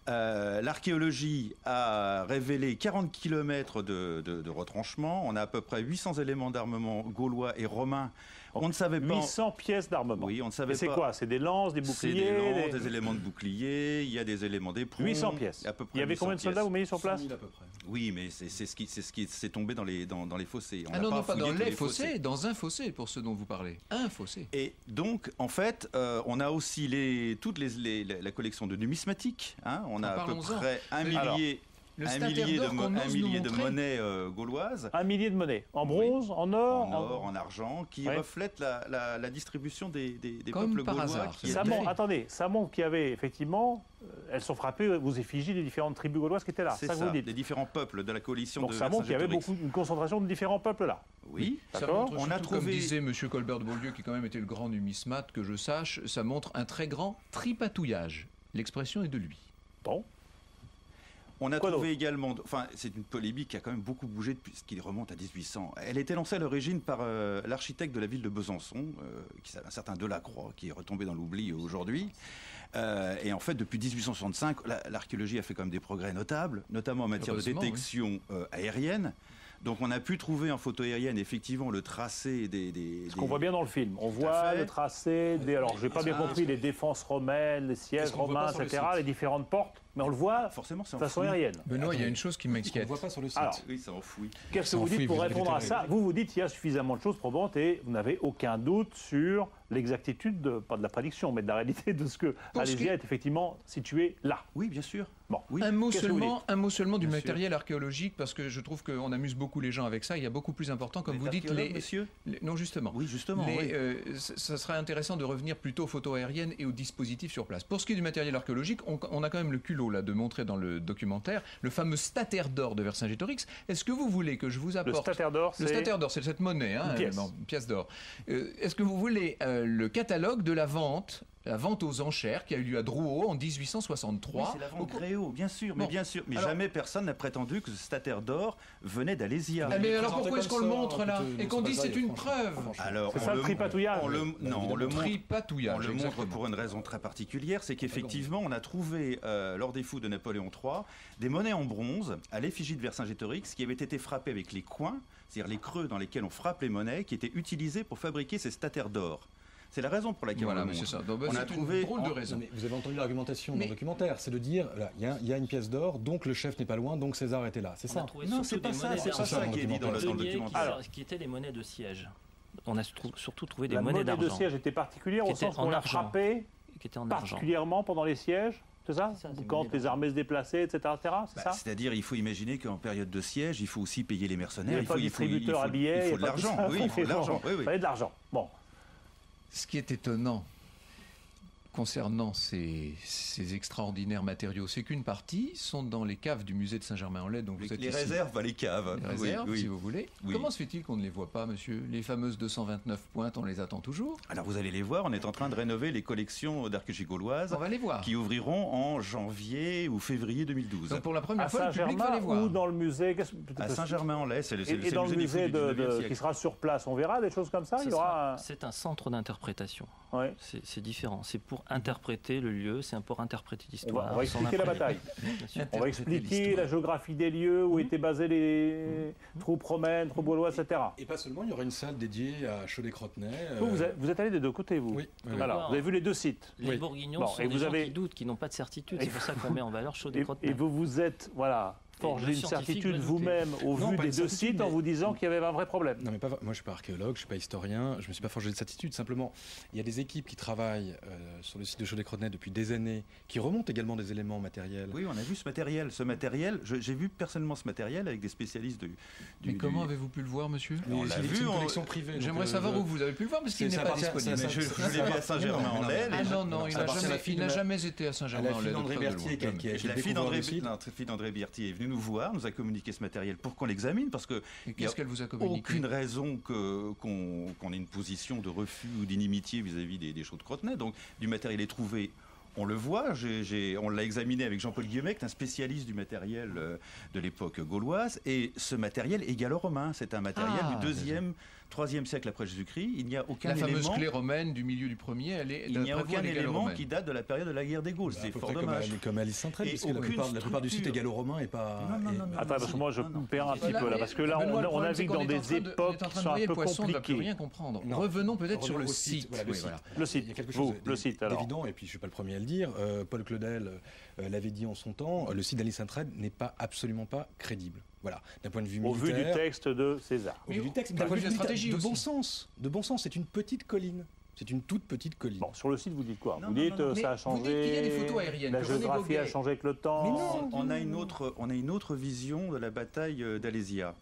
L'archéologie a révélé 40 km de retranchements. On a à peu près 800 éléments d'armement gaulois et romains. On ne savait pas. 800 pièces d'armement. Oui, on ne savait pas. C'est quoi? C'est des lances, des boucliers? C'est des lances, des éléments de bouclier, il y a des éléments d'éperon. 800 pièces. À peu près il y avait combien de soldats vous mettez sur place? 100 000 à peu près. Oui, mais c'est ce qui s'est tombé dans les fossés. Ah non, pas dans les fossés, dans un fossé, pour ce dont vous parlez. Un fossé. Et donc, en fait, on a aussi toute la collection de numismatiques. Hein, on a à peu près un millier. Le un stataire millier d'or qu'on ose nous de montrer. monnaies gauloises. 1 millier de monnaies. En bronze, en or, En or, en argent, qui Ouais. reflètent la distribution des Comme peuples par gaulois. hasard, qui c'est Ça étaient- montre, attendez, ça montre qu'il y avait effectivement, elles sont frappées aux effigies des différentes tribus gauloises qui étaient là. C'est ça que ça, vous dites. des différents peuples de la coalition Donc de ça montre qu'il y avait Vercingétorix. une concentration de différents peuples là. Oui, Ça D'accord. montre On a surtout, comme trouvé- disait M. Colbert de Beaulieu, qui quand même était le grand numismate, que je sache, ça montre un très grand tripatouillage. L'expression est de lui. Bon, on a Quoi trouvé également, enfin c'est une polémique qui a quand même beaucoup bougé depuis ce qui remonte à 1800. Elle a été lancée à l'origine par l'architecte de la ville de Besançon, qui s'appelle un certain Delacroix, qui est retombé dans l'oubli aujourd'hui. Et en fait, depuis 1865, l'archéologie a fait quand même des progrès notables, notamment en matière de Heureusement, détection aérienne. Donc on a pu trouver en photo aérienne effectivement le tracé des ce qu'on voit bien dans le film. On à voit fait. le tracé des. Alors, j'ai pas bien Ah, compris les défenses romaines, les sièges Est-ce qu'on le voit romains, pas sur le etc., site les différentes portes, mais on le voit Forcément, c'est de façon enfoui. aérienne. Benoît, il y a une chose qui On ne m'inquiète. voit pas sur le site. Alors, Oui, c'est enfoui. Qu'est-ce que Ça vous enfouit, dites pour vous avez répondre à été ça? Vous dites qu'il y a suffisamment de choses probantes et vous n'avez aucun doute sur l'exactitude, pas de la prédiction, mais de la réalité de ce que Pour ce qui- Alésia est effectivement situé là. Oui, bien sûr. Bon. Oui. Un mot Qu'est-ce que vous seulement du Bien matériel archéologique, parce que je trouve qu'on amuse beaucoup les gens avec ça. Il y a beaucoup plus important, comme Vous vous êtes dites, archéologue, monsieur non, justement. Oui, justement. oui. Ça serait intéressant de revenir plutôt aux photos aériennes et aux dispositifs sur place. Pour ce qui est du matériel archéologique, on a quand même le culot là de montrer dans le documentaire le fameux stataire d'or de Vercingétorix. Est-ce que vous voulez que je vous Le apporte stataire d'or, le c'est. stataire d'or, c'est cette monnaie, hein, Une pièce. une pièce d'or. Est-ce que vous voulez le catalogue de la vente aux enchères qui a eu lieu à Drouot en Oui, 1863 c'est la vente Gréau, bien sûr, mais Bon. bien sûr. Mais Alors- jamais personne n'a prétendu que ce stataire d'or venait d'Alésia. Ah, mais Il est alors présenté pourquoi est-ce qu'on comme le ça, montre là écoutez, et non, qu'on c'est dit pas c'est vrai, une franchement. preuve Alors, C'est ça le tripatouillage. on le montre. Tripatouillage, On le montre exactement. pour une raison très particulière, c'est qu'effectivement, on a trouvé, lors des fous de Napoléon III, des monnaies en bronze à l'effigie de Vercingétorix qui avaient été frappées avec les coins, c'est-à-dire les creux dans lesquels on frappe les monnaies, qui étaient utilisés pour fabriquer ces stataires d'or. C'est la raison pour laquelle Voilà, on le mais montre. c'est ça. Donc, bah, On a c'est trouvé une drôle de en- raison. Non, mais vous avez entendu l'argumentation Mais- dans le documentaire, c'est de dire, là, il y a une pièce d'or, donc le chef n'est pas loin, donc César était là. C'est On a ça. trouvé Non, surtout c'est pas des ça, monnaies c'est pas d'argent. ça qui est dit dans le Deniers documentaire. qui étaient les monnaies de siège. On a surtout trouvé des La monnaies monnaie de d'argent siège était particulière Qui au était sens en qu'on l'a argent. frappée qui étaient en argent. particulièrement pendant les sièges, c'est ça? C'est ça, c'est Quand monnaies les d'argent. armées se déplaçaient, etc. C'est Bah, ça? c'est-à-dire, il faut imaginer qu'en période de siège, il faut aussi payer les Il n'y mercenaires. avait pas de distributeur à il billets, faut de il y a pas tout l'argent. ça. Oui, il faut de l'argent. Oui, Il oui. fallait de l'argent. Bon. Ce qui est étonnant concernant ces extraordinaires matériaux, c'est qu'une partie sont dans les caves du musée de Saint-Germain-en-Laye, dont vous êtes Les ici. réserves, les caves. Les Oui, réserves, oui. si vous voulez. Oui. Comment se fait-il qu'on ne les voit pas, monsieur? Les fameuses 229 pointes, on les attend toujours. Alors vous allez les voir, on est en train de rénover les collections d'archéologie gauloise On va les voir. qui ouvriront en janvier ou février 2012. Donc pour la À première fois, le public va Saint-Germain les voir. ou dans le musée À Saint-Germain-en-Laye, c'est le, Et dans le musée du 19e siècle. qui sera sur place, on verra des choses comme ça. Ce Il y aura. C'est un centre d'interprétation. Ouais. C'est différent. C'est pour interpréter le lieu, c'est pour interpréter l'histoire. On va s'en expliquer la imprégner. bataille. Bien sûr. On va expliquer la géographie des lieux, où étaient basées les troupes romaines, troupes gauloises, etc. Et pas seulement, il y aura une salle dédiée à Cholet-Crotenay. Vous êtes allés des deux côtés, vous. Oui, oui, oui. Alors, vous avez vu les deux sites. Les Oui. Bourguignons Bon, sont et des vous gens avez- qui doutent, qui n'ont pas de certitude. Et- C'est pour ça qu'on met en valeur chaud des Et vous vous êtes, voilà, forgé le une scientifique certitude doit douter. vous-même au Non, vu pas des une deux certitude, sites en mais- vous disant qu'il y avait un vrai problème. Non, mais pas, moi, je ne suis pas archéologue, je ne suis pas historien, je ne me suis pas forgé de certitude. Simplement, il y a des équipes qui travaillent sur le site de Cholet-Crotenay depuis des années, qui remontent également des éléments matériels. Oui, on a vu ce matériel. J'ai vu personnellement ce matériel avec des spécialistes Mais comment avez-vous pu le voir, monsieur? Mais On l'a c'est vu, une on- collection privée. donc, J'aimerais savoir où vous avez pu le voir, parce qu'il c'est- n'est ça pas appartient- disponible. ça- Mais je ça- l'ai vu à Saint-Germain-en-Laye. Ah non, non, il ça n'a appartient à la jamais, fille il de n'a ma- jamais été à à la Saint-Germain-en-Laye. fille d'André docteur Berthier, Deloin. qui a La fille découvert d'André le site. Berthier est venue nous voir, nous a communiqué ce matériel pour qu'on l'examine, parce que Et il y a qu'est-ce qu'elle vous a communiqué? aucune raison qu'on ait une position de refus ou d'inimitié vis-à-vis des chauds de Crotenay. Donc du matériel est trouvé. On le voit, on l'a examiné avec Jean-Paul Guillemet, qui est un spécialiste du matériel de l'époque gauloise. Et ce matériel est gallo-romain. C'est un matériel Ah, du 2e, 3e siècle après Jésus-Christ. Il n'y a aucun La fameuse élément, clé romaine du milieu du premier, elle est il n'y a d'après vous, aucun elle est élément gallo-romaine. qui date de la période de la guerre des Gaules. À C'est peu fort près dommage. comme Alice Saint-Trel, Et puisque la aucune plupart du site est structure. gallo-romain et pas. Attends, parce que moi, je non. perds un petit Voilà, peu là, mais parce que là, Benoît, le on problème, c'est navigue qu'on dans est en des train de- on époques est en qui train de sont un noyer peu le poisson, on ne va plus rien compliquées. comprendre. Non. Revenons peut-être sur le Revenons au site. Voilà, Oui, le voilà. site. Le site. Il y a quelque Vous, chose le site, alors. d'évident, et puis je ne suis pas le premier à le dire. Paul Claudel l'avait dit en son temps, le site d'Alice Saint-Trel n'est absolument pas crédible. Voilà, d'un point de vue Au militaire. vu du texte de César. Au vu du texte, D'un d'un point point de vue de la militaire, stratégie de aussi. bon sens. De bon sens, c'est une petite colline. C'est une toute petite colline. Bon, sur le site, vous dites quoi? Non, Vous non, dites non, non, ça a vous dites qu'il y a des changé, photos aériennes, la que René géographie Goguet- a changé avec le temps. Mais non. On a une autre vision de la bataille d'Alésia.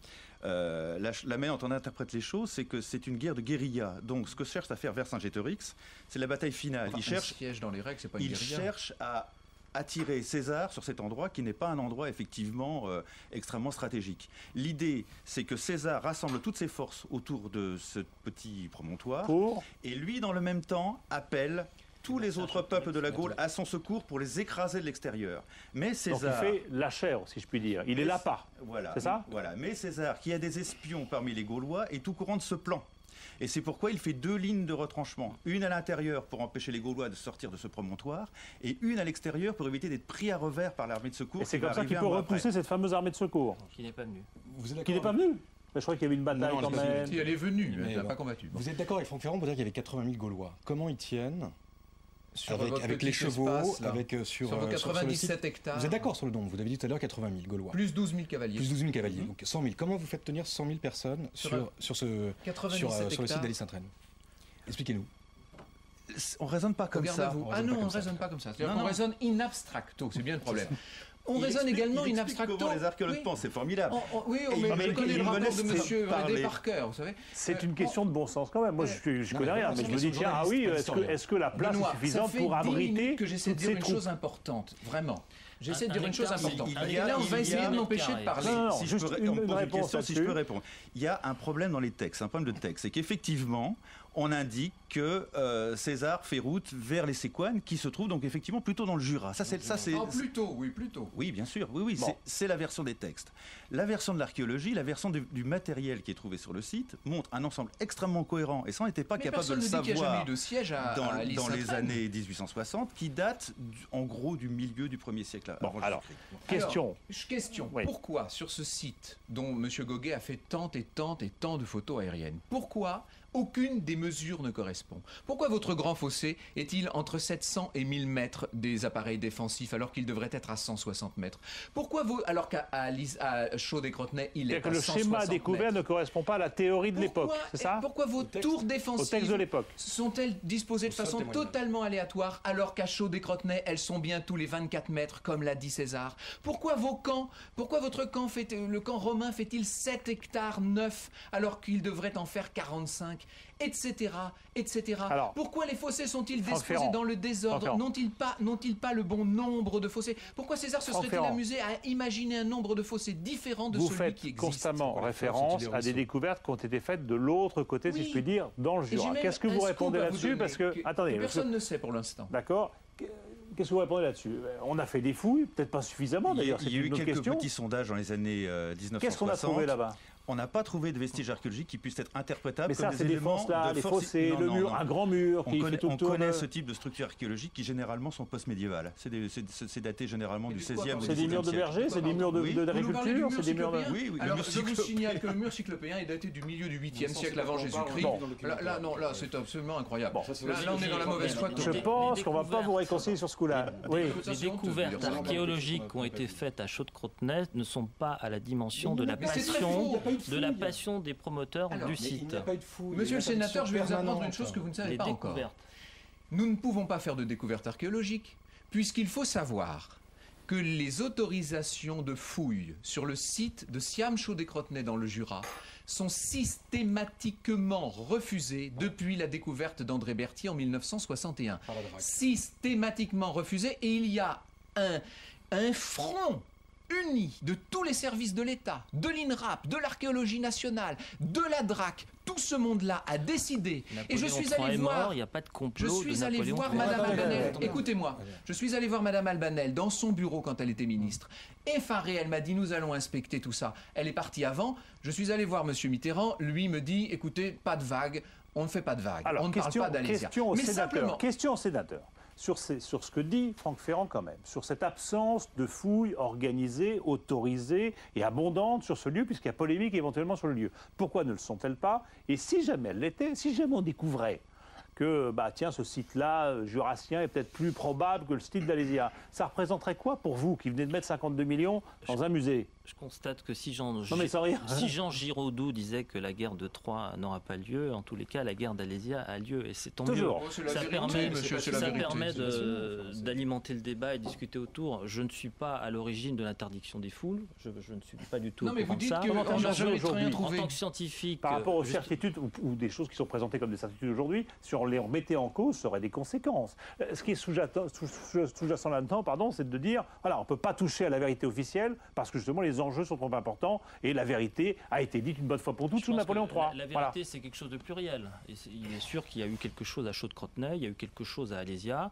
La manière dont on interprète les choses, c'est que c'est une guerre de guérilla. Donc, ce que cherche à faire Vercingétorix, c'est la bataille finale. Enfin, un siège dans les règles, c'est pas une Il guérilla. cherche à attirer César sur cet endroit qui n'est pas un endroit effectivement extrêmement stratégique. L'idée, c'est que César rassemble toutes ses forces autour de ce petit promontoire et lui, dans le même temps, appelle tous les autres peuples de la Gaule à son secours pour les écraser de l'extérieur. Mais César... Donc il fait la chair, si je puis dire. Il est là pas. Voilà. C'est ça? Voilà. Mais César, qui a des espions parmi les Gaulois, est au courant de ce plan. Et c'est pourquoi il fait 2 lignes de retranchement. Une à l'intérieur pour empêcher les Gaulois de sortir de ce promontoire, et une à l'extérieur pour éviter d'être pris à revers par l'armée de secours. Et c'est qui va comme ça qu'il arriver peut un mois après. repousser cette fameuse armée de secours. Qui n'est pas venu. Vous êtes Qui n'est d'accord pas venu. Mais je crois qu'il y avait une bataille Non, quand elle est pas même. Si elle est venue, mais Mais elle n'a bon. pas combattu. Bon. Vous êtes d'accord avec Franck Ferrand pour dire qu'il y avait 80 000 Gaulois. Comment ils tiennent Sur votre avec petit les chevaux, espace, là. avec sur Sur vos sur le 97 site. hectares. Vous êtes d'accord sur le nombre? Vous avez dit tout à l'heure 80 000 Gaulois. Plus 12 000 cavaliers. Plus 12 000 cavaliers, donc 100 000. Comment vous faites tenir 100 000 personnes sur le 97 site hectares. d'Alice Sainte-Reine? Expliquez-nous. On raisonne pas comme ça. Regardez-vous. Ah non, on ne raisonne pas comme ça. C'est-à-dire Non, qu'on non. raisonne in abstracto, c'est bien le problème. On Il raisonne explique- également il in explique abstracto. comment les archéologues Oui. pensent, c'est formidable. Oui, Et mais il je connais me le rapport laisse de monsieur parler. Desparker, vous savez. C'est une question de bon sens quand même. Moi, je Non, connais mais rien, voilà, mais c'est je me dis, une question tiens, ah de oui, journaliste, est-ce que la place Benoît, est suffisante ça fait pour 10 abriter minutes que j'essaie de toutes dire ces une troupes? chose importante, vraiment. J'essaie de Un dire une chose hectare, importante. il Et y a- là, on va il y essayer a- de m'empêcher de parler. Non, Si juste je peux, une on me pose réponse question, si je là-dessus. peux répondre. Il y a un problème dans les textes, un problème de texte. C'est qu'effectivement, on indique que César fait route vers les Séquanes, qui se trouvent donc effectivement plutôt dans le Jura. Ça, c'est... Ah, plutôt, oui, plutôt. Oui, bien sûr, oui, Bon. c'est la version des textes. La version de l'archéologie, la version du matériel qui est trouvé sur le site, montre un ensemble extrêmement cohérent, et ça, on n'était pas Mais capable de personne le ne dit qu'il n'y a savoir jamais eu de siège à dans Alice les Sainte-Reine. années 1860, qui date en gros du milieu du 1er siècle Bon, avant alors, Jésus-Christ. question. Question. Oui. Pourquoi sur ce site dont M. Goguet a fait tant et tant et tant de photos aériennes, pourquoi aucune des mesures ne correspond? Pourquoi votre grand fossé est-il entre 700 et 1000 mètres des appareils défensifs alors qu'il devrait être à 160 mètres? Pourquoi alors qu'à Chaudet-Crotenay, il est C'est-à-dire que à le 160 schéma découvert mètres? ne correspond pas à la théorie de l'époque, Pourquoi- c'est ça? Pourquoi vos tours Au texte de défensives l'époque. sont-elles disposées de Au seul façon témoignage. totalement aléatoire alors qu'à Chaudet-Crotenay, elles sont bien tous les 24 mètres, comme l'a dit César? Pourquoi vos camps, pourquoi votre camp le camp romain fait-il 7 hectares 9 alors qu'il devrait en faire 45, etc., etc. Alors, Pourquoi les fossés sont-ils Franck disposés Ferrand. dans le Franck désordre? Ferrand. N'ont-ils pas le bon nombre de fossés? Pourquoi César se Franck serait-il Ferrand. amusé à imaginer un nombre de fossés différent de Vous celui faites qui existe? constamment Voilà, référence c'est à des ruisseaux. découvertes qui ont été faites de l'autre côté, si Oui. je puis dire, dans le Et j'ai Jura. même Qu'est-ce que un vous scoop répondez à vous là-dessus? donner Parce que, attendez, que parce que- personne ne sait pour l'instant. d'accord. Qu'est-ce que vous répondez là-dessus? On a fait des fouilles, peut-être pas suffisamment d'ailleurs, c'est Il y a eu une autre quelques question. petits sondages dans les années 1960. Qu'est-ce qu'on a trouvé là-bas? On n'a pas trouvé de vestiges archéologiques qui puissent être interprétables Mais comme ça, des c'est des éléments fosses là, de les force- fossés, Non, le non, mur, non. un grand mur On qui connaît, fait tout le on tour. connaît ce type de structures archéologiques qui généralement sont post-médiévales. C'est daté généralement Et du du coup, 16e au C'est des murs de 17e siècle. berger, c'est des murs Oui. d'agriculture, c'est des murs de... cyclopéen. Oui, oui, le Alors, mur je vous cyclopéen. signale que le mur cyclopéen est daté du milieu du 8e siècle avant Jésus-Christ. Bon. Là, non, là, c'est absolument incroyable. Bon. Là, on est dans la mauvaise foi. Je pense qu'on ne va pas vous réconcilier sur ce coup-là. Oui. Ça, Les c'est honteux de découvertes dire ça. archéologiques qui ont été faites à Chaude-Crotenay ne sont pas à la dimension de la Mais c'est très passion, faux. de la passion des promoteurs Alors, du mais site. Monsieur le sénateur, je vais vous apprendre une chose que vous ne savez Les pas encore. découvertes. Nous ne pouvons pas faire de découverte archéologique, puisqu'il faut savoir que les autorisations de fouilles sur le site de Siam-Chaudet-Crotenay dans le Jura sont systématiquement refusées depuis la découverte d'André Berthier en 1961. Systématiquement refusées, et il y a un front uni de tous les services de l'État, de l'INRAP, de l'Archéologie nationale, de la DRAC. Tout ce monde-là a décidé. Et je suis allé voir... Il n'y a pas de Je complot. suis de allé Napoléon voir III. Madame Attendez, Albanel. attendez. Écoutez-moi. Je suis allé voir Madame Albanel dans son bureau quand elle était ministre. Effarée, elle m'a dit nous allons inspecter tout ça. Elle est partie avant. Je suis allé voir Monsieur Mitterrand. Lui me dit écoutez, pas de vague. On ne fait pas de vague. Alors, on ne parle pas d'Alésia. question au Mais sénateur. simplement, Question au sénateur. Sur ce que dit Franck Ferrand quand même, sur cette absence de fouilles organisées, autorisées et abondantes sur ce lieu, puisqu'il y a polémique éventuellement sur le lieu. Pourquoi ne le sont-elles pas? Et si jamais elles l'étaient, si jamais on découvrait que tiens, ce site-là, jurassien, est peut-être plus probable que le site d'Alésia, ça représenterait quoi pour vous qui venez de mettre 52 millions dans un musée? Je constate que si Jean, Non mais sans rire. si Jean Giraudoux disait que la guerre de Troie n'aura pas lieu, en tous les cas, la guerre d'Alésia a lieu. Et c'est tant mieux. Toujours. Ça permet d'alimenter le débat et discuter autour. Je ne suis pas à l'origine de l'interdiction des foules. Je ne suis pas du tout au courant de ça. On n'a jamais aujourd'hui, rien En trouvé. tant que scientifique, Par rapport aux certitudes ou des choses qui sont présentées comme des certitudes aujourd'hui, si on les remettait en cause, ça aurait des conséquences. Ce qui est sous-jacent là-dedans, c'est de dire, voilà, on ne peut pas toucher à la vérité officielle parce que justement les enjeux sont trop importants et la vérité a été dite une bonne fois pour toutes sous Napoléon III. La vérité, c'est quelque chose de pluriel. Et il est sûr qu'il y a eu quelque chose à Chaude-Crotenay, il y a eu quelque chose à Alésia,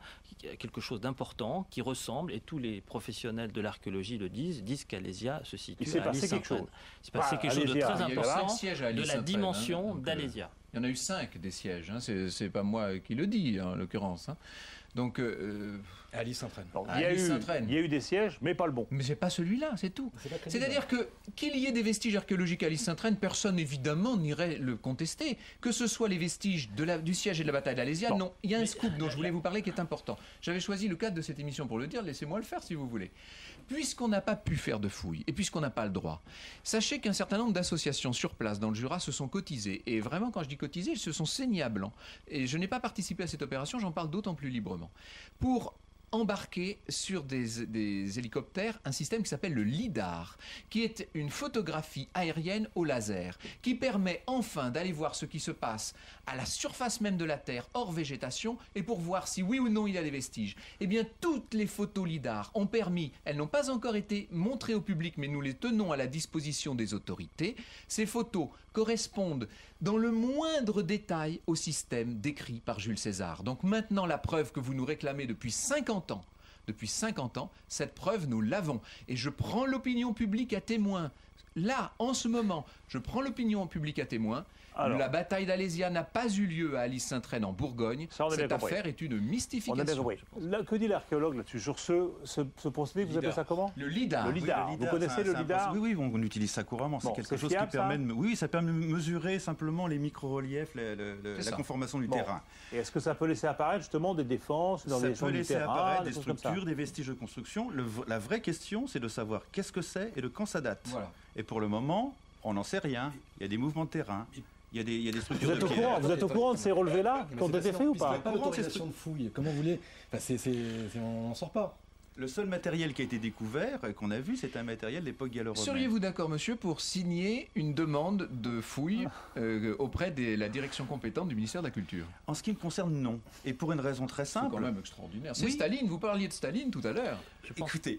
quelque chose d'important qui ressemble, et tous les professionnels de l'archéologie le disent qu'Alésia se situe à Aly-Sainte-Reine. C'est passé quelque chose de très important de la dimension d'Alésia. Il y en a eu 5 des sièges, hein. C'est pas moi qui le dis, en l'occurrence. Hein. Donc, Aly-Sainte-Reine. Il y a eu des sièges, mais pas le bon. Mais c'est pas celui-là, c'est tout. C'est-à-dire qu'il y ait des vestiges archéologiques à Aly-Sainte-Reine, personne évidemment n'irait le contester. Que ce soit les vestiges du siège et de la bataille d'Alésia, non. Il y a un scoop dont je voulais vous parler qui est important. J'avais choisi le cadre de cette émission pour le dire, laissez-moi le faire si vous voulez. Puisqu'on n'a pas pu faire de fouilles, et puisqu'on n'a pas le droit, sachez qu'un certain nombre d'associations sur place dans le Jura se sont cotisées. Et vraiment, quand je dis cotisées, ils se sont saignés à blanc. Et je n'ai pas participé à cette opération, j'en parle d'autant plus librement. Pour embarquer sur des hélicoptères un système qui s'appelle le LIDAR, qui est une photographie aérienne au laser, qui permet enfin d'aller voir ce qui se passe à la surface même de la Terre, hors végétation, et pour voir si oui ou non il y a des vestiges. Eh bien, toutes les photos LIDAR ont permis, elles n'ont pas encore été montrées au public, mais nous les tenons à la disposition des autorités. Ces photos correspondent dans le moindre détail au système décrit par Jules César. Donc maintenant, la preuve que vous nous réclamez depuis 50 ans, cette preuve, nous l'avons. Et je prends l'opinion publique à témoin. Là, en ce moment, je prends l'opinion publique à témoin. Alors, la bataille d'Alésia n'a pas eu lieu à Aly-Sainte-Reine en Bourgogne. Cette affaire est une mystification. On a bien compris. Que dit l'archéologue là-dessus sur ce procédé, vous appelez ça comment? Le LIDAR. Le LIDAR. Vous connaissez le LIDAR? Oui, on utilise ça couramment. C'est quelque chose qui permet ça permet de mesurer simplement les micro-reliefs, la conformation du terrain. Et est-ce que ça peut laisser apparaître justement des défenses dans les champs du terrain? Ça peut laisser apparaître des structures, des vestiges de construction. La vraie question, c'est de savoir qu'est-ce que c'est et de quand ça date. Voilà. Et pour le moment, on n'en sait rien. Il y a des mouvements de terrain. Il y a des structures de pierre. Vous êtes au courant de ces relevés-là qui ont été faits ou pas? Pas l'autorisation de fouille. Comment vous voulez? On n'en sort pas. Le seul matériel qui a été découvert, qu'on a vu, c'est un matériel d'époque gallo-romaine. Seriez-vous d'accord, monsieur, pour signer une demande de fouille auprès de la direction compétente du ministère de la Culture? En ce qui me concerne, non. Et pour une raison très simple. C'est quand même extraordinaire. C'est Staline, vous parliez de Staline tout à l'heure. Écoutez,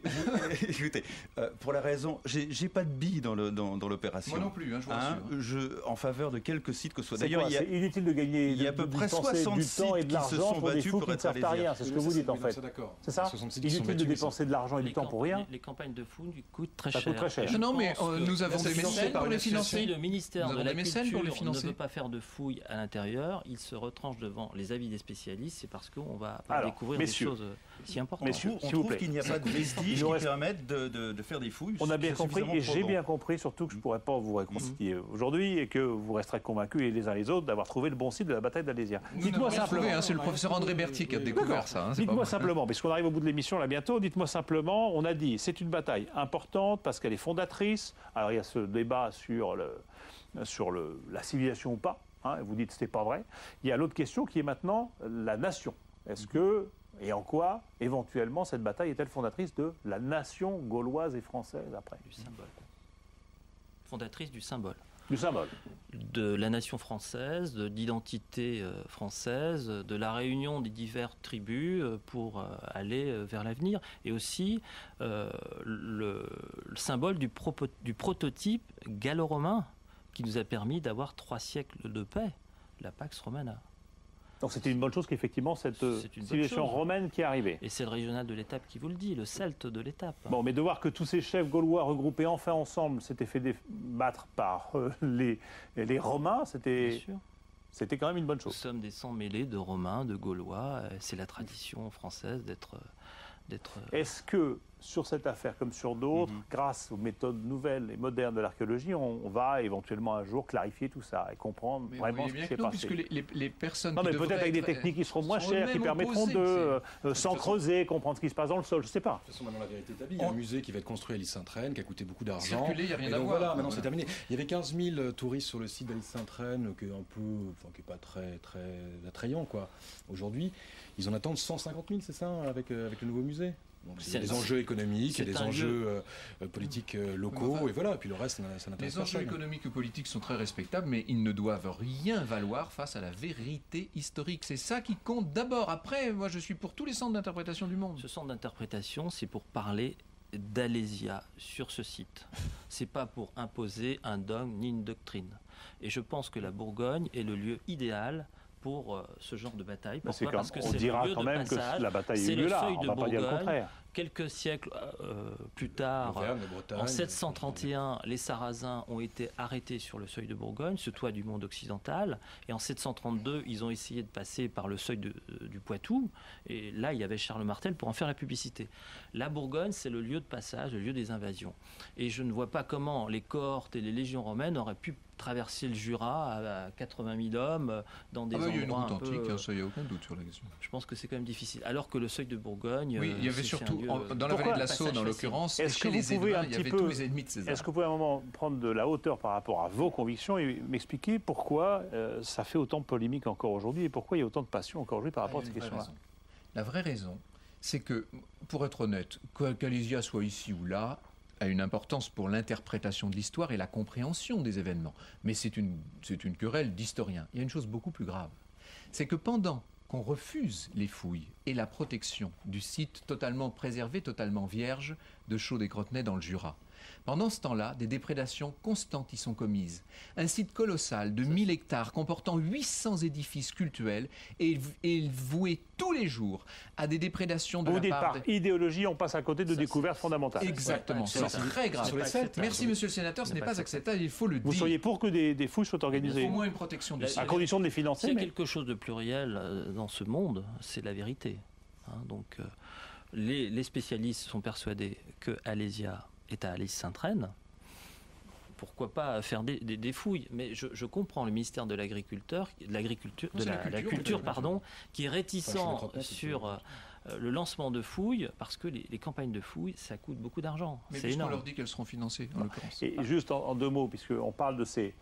pour la raison, j'ai pas de billes dans l'opération. Moi non plus, je vous rassure. En faveur de quelques sites que ce soit. D'ailleurs, c'est inutile de gagner il y a à peu près 60 sites et de qui se sont battus pour être à rien. C'est ce que vous dites en fait. C'est ça. Inutile de dépenser de l'argent et du temps pour rien. Les campagnes de fouilles coûtent très cher. Non, mais nous avons des mécènes pour les financer. Le ministère de la Culture ne veut pas faire de fouilles à l'intérieur. Il se retranche devant les avis des spécialistes. C'est parce qu'on va pas découvrir des choses si importantes. Messieurs, on trouve qu'il n'y a pas de vestiges qui permettent de faire des fouilles. On a bien compris, et j'ai bien compris surtout que je ne pourrais pas vous réconcilier aujourd'hui et que vous resterez convaincus les uns les autres d'avoir trouvé le bon site de la bataille d'Alésia. Dites-moi simplement. C'est le professeur André Berthier qui a découvert ça. Dites-moi simplement, puisqu'on arrive au bout de l'émission là bientôt, dites-moi simplement, on a dit c'est une bataille importante parce qu'elle est fondatrice. Alors il y a ce débat sur la civilisation ou pas. Et vous dites que ce n'est pas vrai. Il y a l'autre question qui est maintenant la nation. Est-ce que, et en quoi, éventuellement, cette bataille est-elle fondatrice de la nation gauloise et française après? Du symbole. Fondatrice du symbole. Du symbole. De la nation française, de l'identité française, de la réunion des diverses tribus pour aller vers l'avenir, et aussi le symbole du prototype gallo-romain qui nous a permis d'avoir 3 siècles de paix, la Pax Romana. Donc c'était une bonne chose qu'effectivement cette civilisation romaine qui est arrivée. Et c'est le régional de l'étape qui vous le dit, le celte de l'étape. Bon, mais de voir que tous ces chefs gaulois regroupés enfin ensemble s'étaient fait battre par les Romains, c'était quand même une bonne chose. Nous sommes des sangs mêlés de Romains, de Gaulois. C'est la tradition française d'être... Est-ce que sur cette affaire comme sur d'autres, grâce aux méthodes nouvelles et modernes de l'archéologie, on va éventuellement un jour clarifier tout ça et comprendre vraiment ce qui s'est passé. Puisque les personnes non, mais peut-être avec des techniques qui seront moins chères, qui permettront de, sans creuser, comprendre ce qui se passe dans le sol, je ne sais pas. De toute façon, maintenant la vérité établie. Il y a un musée qui va être construit à l'Île-Sainte-Reine, qui a coûté beaucoup d'argent. Circuler, il n'y a rien à voir. Voilà, maintenant c'est terminé. Il y avait 15 000 touristes sur le site de l'Île-Sainte-Reine, qui est un peu, enfin, qui est pas très attrayant, quoi. Aujourd'hui, ils en attendent 150 000, c'est ça, avec le nouveau musée. Donc, il y a des enjeux économiques, il y a des enjeux politiques locaux, et voilà, et puis le reste, ça n'intéresse personne. Les enjeux économiques et politiques sont très respectables, mais ils ne doivent rien valoir face à la vérité historique. C'est ça qui compte d'abord. Après, moi, je suis pour tous les centres d'interprétation du monde. Ce centre d'interprétation, c'est pour parler d'Alésia sur ce site. C'est pas pour imposer un dogme ni une doctrine. Et je pense que la Bourgogne est le lieu idéal pour ce genre de bataille. Pourquoi ? Parce que on dira quand même que la bataille a eu lieu là, on ne va pas dire le contraire. Quelques siècles plus tard, en 731, les Sarrasins ont été arrêtés sur le seuil de Bourgogne, ce toit du monde occidental, et en 732, ils ont essayé de passer par le seuil du Poitou, et là, il y avait Charles Martel pour en faire la publicité. La Bourgogne, c'est le lieu de passage, le lieu des invasions. Et je ne vois pas comment les cohortes et les légions romaines auraient pu traverser le Jura à 80 000 hommes dans des endroits il y a une route un peu... antique, ça, il n'y a aucun doute sur la question. Je pense que c'est quand même difficile. Alors que le seuil de Bourgogne... Oui, il y avait surtout, dans la vallée de la Saône, en l'occurrence, chez les Édouins, il y avait tous les ennemis de César. Est-ce que vous pouvez à un moment prendre de la hauteur par rapport à vos convictions et m'expliquer pourquoi ça fait autant de polémique encore aujourd'hui et pourquoi il y a autant de passion encore aujourd'hui par rapport à ces questions-là? La vraie raison, c'est que, pour être honnête, qu'Alésia soit ici ou là, a une importance pour l'interprétation de l'histoire et la compréhension des événements. Mais c'est une querelle d'historiens. Il y a une chose beaucoup plus grave. C'est que pendant qu'on refuse les fouilles et la protection du site totalement préservé, totalement vierge de Chaudes-et-Crotenay dans le Jura, pendant ce temps-là, des déprédations constantes y sont commises. Un site colossal de 1000 hectares comportant 800 édifices cultuels est voué tous les jours à des déprédations de la part... Par idéologie, on passe à côté de découvertes fondamentales. Exactement, c'est très grave. Merci, monsieur le sénateur, ce n'est pas acceptable, il faut le dire. Vous seriez pour que des fouilles soient organisées? Il faut au moins une protection du site. À condition de les financer. S'il y a quelque chose de pluriel dans ce monde, c'est la vérité. Donc, les spécialistes sont persuadés que Alésia est à Alys-Sainte-Reine. Pourquoi pas faire des fouilles? Mais je comprends le ministère de l'Agriculture, qui est réticent sur le lancement de fouilles, parce que les campagnes de fouilles, ça coûte beaucoup d'argent. Mais puisqu'on leur dit qu'elles seront financées, en l'occurrence. Et juste en deux mots, puisqu'on parle de ces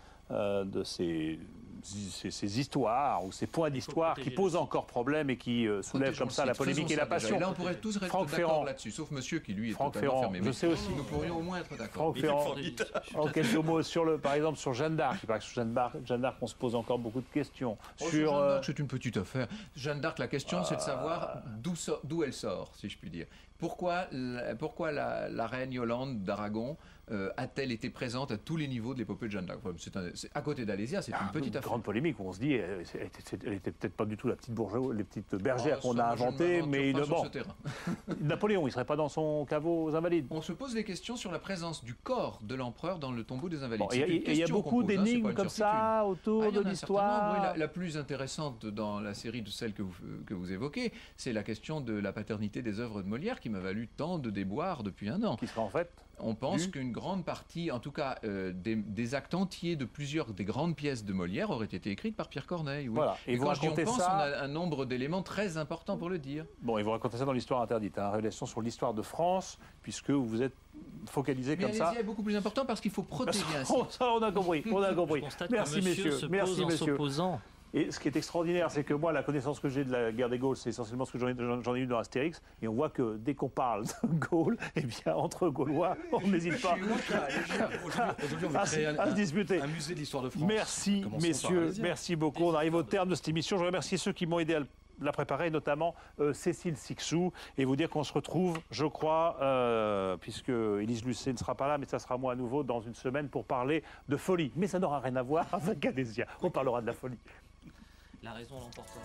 histoires ou ces points d'histoire qui posent encore problème et qui soulèvent comme ça la polémique et la passion. Là, on pourrait tous être d'accord là-dessus, sauf monsieur qui, lui, est totalement fermé. Je sais aussi. Nous pourrions au moins être d'accord. Franck Ferrand, en quelques mots, par exemple, sur Jeanne d'Arc. Il paraît que sur Jeanne d'Arc, on se pose encore beaucoup de questions. Jeanne d'Arc, c'est une petite affaire. Jeanne d'Arc, la question, c'est de savoir d'où elle sort, si je puis dire. Pourquoi la reine Yolande d'Aragon a-t-elle été présente à tous les niveaux de l'épopée de Jeanne d'Arc? À côté d'Alésia, c'est une petite affaire. Grande polémique où on se dit, elle était peut-être pas du tout la petite bourgeoise, les petites bergères qu'on a inventées, mais Napoléon, il ne serait pas dans son caveau aux Invalides. On se pose des questions sur la présence du corps de l'empereur dans le tombeau des Invalides. Il y a beaucoup d'énigmes comme ça autour de l'histoire. La plus intéressante dans la série de celles que vous évoquez, c'est la question de la paternité des œuvres de Molière qui m'a valu tant de déboires depuis un an. Qui sera en fait on pense qu'une grande partie, en tout cas des actes entiers de plusieurs des grandes pièces de Molière auraient été écrites par Pierre Corneille. Oui. Voilà. Et quand j'y pense, on a un nombre d'éléments très importants pour le dire. Bon, et vous racontez ça dans l'Histoire interdite, révélation sur l'histoire de France, puisque vous êtes focalisé comme ça. Mais est beaucoup plus important parce qu'il faut protéger un site. Ça, on a compris. Merci, messieurs. Merci, messieurs. Et ce qui est extraordinaire, c'est que moi, la connaissance que j'ai de la guerre des Gaules, c'est essentiellement ce que j'en ai eu dans Astérix. Et on voit que dès qu'on parle de Gaulle, eh bien, entre Gaulois, on n'hésite pas à se disputer. Un musée de l'histoire de France. Merci, messieurs. Merci beaucoup. On arrive au terme de cette émission. Je remercie ceux qui m'ont aidé à la préparer, notamment Cécile Sixou, et vous dire qu'on se retrouve, je crois, puisque Élise Lucet ne sera pas là, mais ça sera moi à nouveau dans une semaine pour parler de folie. Mais ça n'aura rien à voir avec Alésia. On parlera de la folie. La raison l'emporte.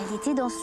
il était dans son